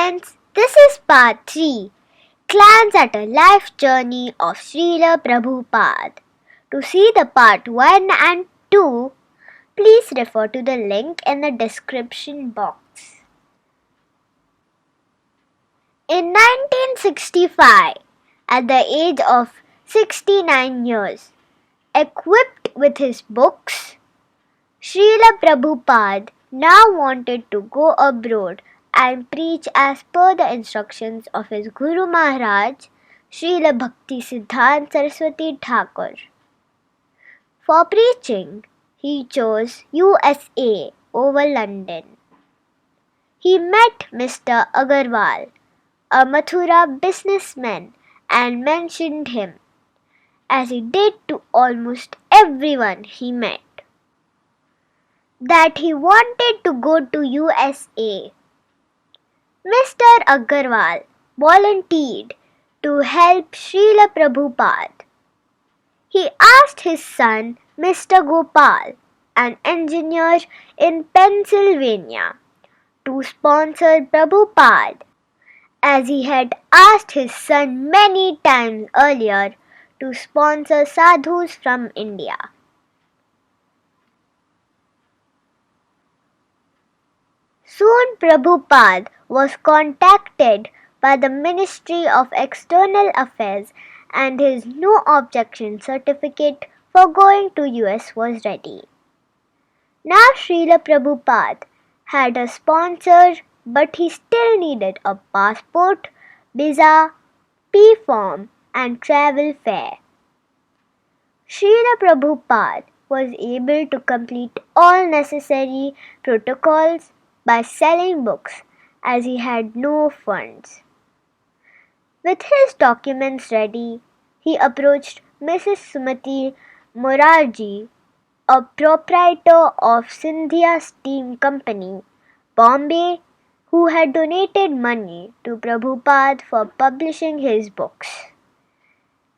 friends, this is part 3, Glance at a Life Journey of Srila Prabhupada. To see the part 1 and 2, please refer to the link in the description box. In 1965, at the age of 69 years, equipped with his books, Srila Prabhupada now wanted to go abroad and preach as per the instructions of his Guru Maharaj, Srila Bhakti Siddhanta Saraswati Thakur. For preaching, he chose USA over London. He met Mr. Agarwal, a Mathura businessman, and mentioned him, as he did to almost everyone he met, that he wanted to go to USA. Mr. Agarwal volunteered to help Srila Prabhupada. He asked his son, Mr. Gopal, an engineer in Pennsylvania, to sponsor Prabhupada, as he had asked his son many times earlier to sponsor sadhus from India. Soon Prabhupada was contacted by the Ministry of External Affairs and his no objection certificate for going to US was ready. Now Srila Prabhupada had a sponsor, but he still needed a passport, visa, P-form and travel fare. Srila Prabhupada was able to complete all necessary protocols by selling books, as he had no funds. With his documents ready, he approached Mrs. Sumati Morarji, a proprietor of Scindia Steam Company, Bombay, who had donated money to Prabhupada for publishing his books.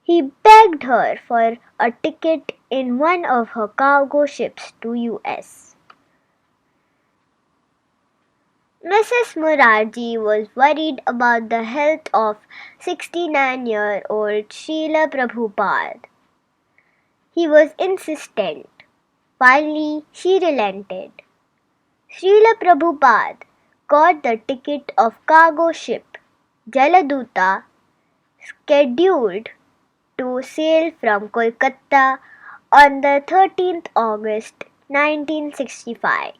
He begged her for a ticket in one of her cargo ships to US. Mrs. Morarji was worried about the health of 69-year-old Srila Prabhupada. He was insistent. Finally, she relented. Srila Prabhupada got the ticket of cargo ship Jaladuta, scheduled to sail from Kolkata on the 13th August 1965.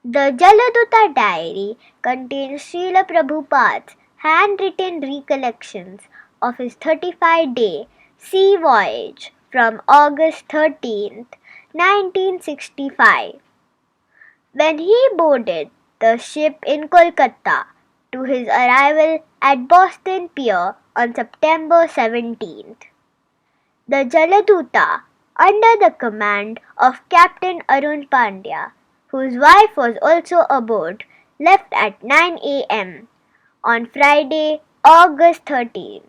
The Jaladuta diary contains Srila Prabhupada's handwritten recollections of his 35-day sea voyage from August 13, 1965, when he boarded the ship in Kolkata, to his arrival at Boston Pier on September 17th. The Jaladuta, under the command of Captain Arun Pandya, whose wife was also aboard, left at 9 a.m. on Friday, August 13.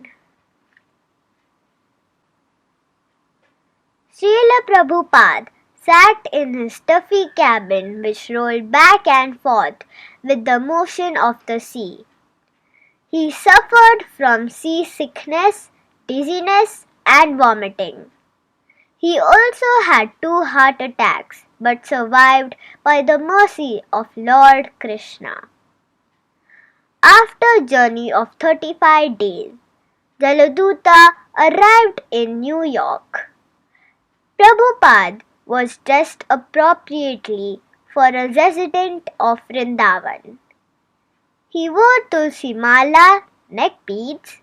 Srila Prabhupada sat in his stuffy cabin, which rolled back and forth with the motion of the sea. He suffered from seasickness, dizziness, and vomiting. He also had 2 heart attacks, but survived by the mercy of Lord Krishna. After a journey of 35 days, Jaladuta arrived in New York. Prabhupada was dressed appropriately for a resident of Vrindavan. He wore tulsi mala, neck beads,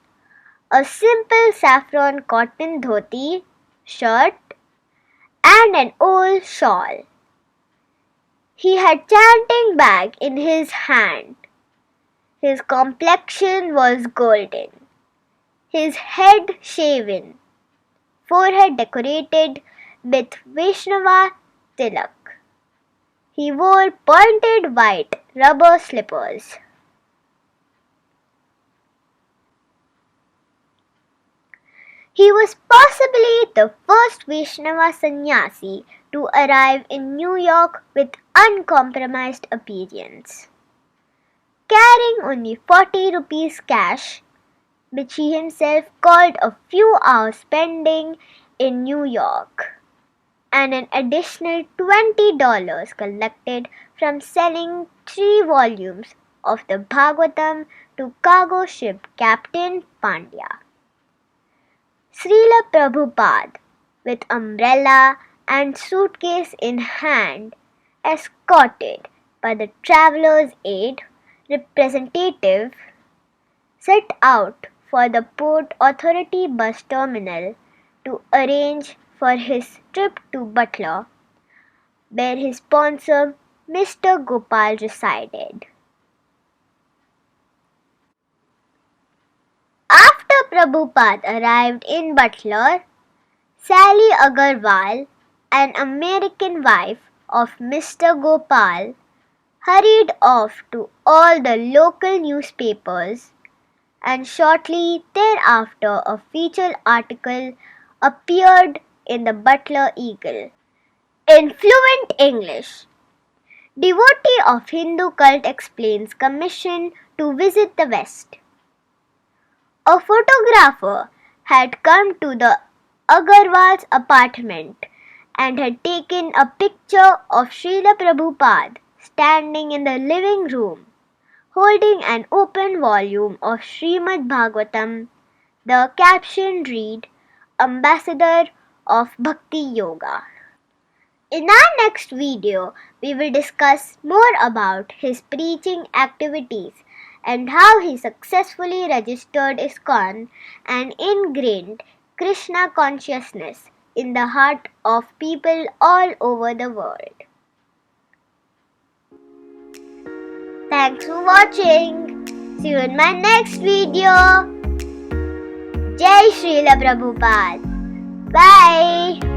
a simple saffron cotton dhoti, shirt, and an old shawl. He had chanting bag in his hand. His complexion was golden, his head shaven, forehead decorated with Vaishnava tilak. He wore pointed white rubber slippers. He was possibly the first Vaishnava sannyasi to arrive in New York with uncompromised appearance. carrying only 40 rupees cash, which he himself called a few hours spending in New York, and an additional $20 collected from selling 3 volumes of the Bhagavatam to cargo ship Captain Pandya. Srila Prabhupada, with umbrella and suitcase in hand, escorted by the traveller's aid representative, set out for the Port Authority bus terminal to arrange for his trip to Butler, where his sponsor Mr. Gopal resided. After Prabhupada arrived in Butler, Sally Agarwal, an American wife of Mr. Gopal, hurried off to all the local newspapers, and shortly thereafter a feature article appeared in the Butler Eagle. In fluent English, devotee of Hindu cult explains commission to visit the West. A photographer had come to the Agarwal's apartment and had taken a picture of Srila Prabhupada standing in the living room, holding an open volume of Srimad Bhagavatam. The caption read, "Ambassador of Bhakti Yoga." In our next video, we will discuss more about his preaching activities and how he successfully registered ISKCON and ingrained Krishna consciousness in the heart of people all over the world. Thanks for watching. See you in my next video. Jai Srila Prabhupada. Bye.